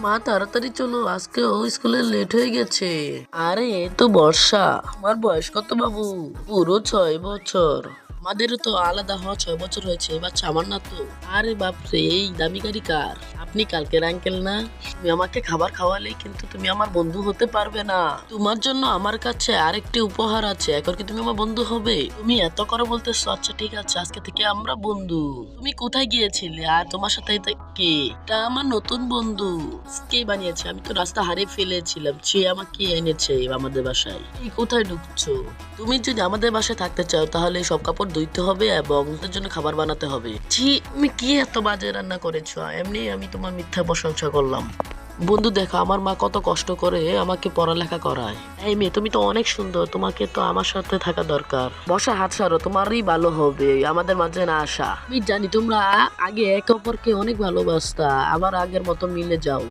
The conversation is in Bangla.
মা তাড়াতাড়ি চলো, আজকেও স্কুলে লেট হয়ে গেছে। আরে এ তো বর্ষা। আমার বয়স কত বাবু? পুরো 6 বছর। আমাদেরও তো আলাদা হওয়া 6 বছর হয়েছে, বাচ্চা আমার না তো। আরে বাপরে, এই দামি গাড়ি কার? আপনি কালকের আঙ্কেল না? তুমি আমাকে খাবার খাওয়ালেই কিন্তু তুমি আমার বন্ধু হতে পারবে না। তোমার জন্য আমার কাছে আরেকটি উপহার আছে, এখন কি তুমি আমার বন্ধু হবে? তুমি এত করে বলতেছো, আচ্ছা ঠিক আছে, আজকে থেকে আমরা বন্ধু। তুমি কোথায় গিয়েছিলে আর তোমার সাথে এটা কে? এটা আমার নতুন বন্ধু। কে বানিয়েছে? আমি তো রাস্তা হারিয়ে ফেলেছিলাম, সে আমাকে এনেছে আমাদের বাসায়। এই কোথায় ঢুকছো? তুমি যদি আমাদের বাসায় থাকতে চাও তাহলে সব কাপড় ধুইতে হবে এবং তার জন্য খাবার বানাতে হবে। ছি, তুমি কি এত বাজে রান্না করেছো? এমনি আমি তোমার মিথ্যা প্রশংসা করলাম। বন্ধু দেখো, আমার মা কত কষ্ট করে আমাকে পড়ালেখা করায়। এই মেয়ে, তুমি তো অনেক সুন্দর, তোমাকে তো আমার সাথে থাকা দরকার। বসা, হাত সারো, তোমারই ভালো হবে আমাদের মাঝে না আসা। আমি জানি তোমরা আগে একে অপরকে অনেক ভালোবাসতা, আবার আগের মতো মিলে যাও।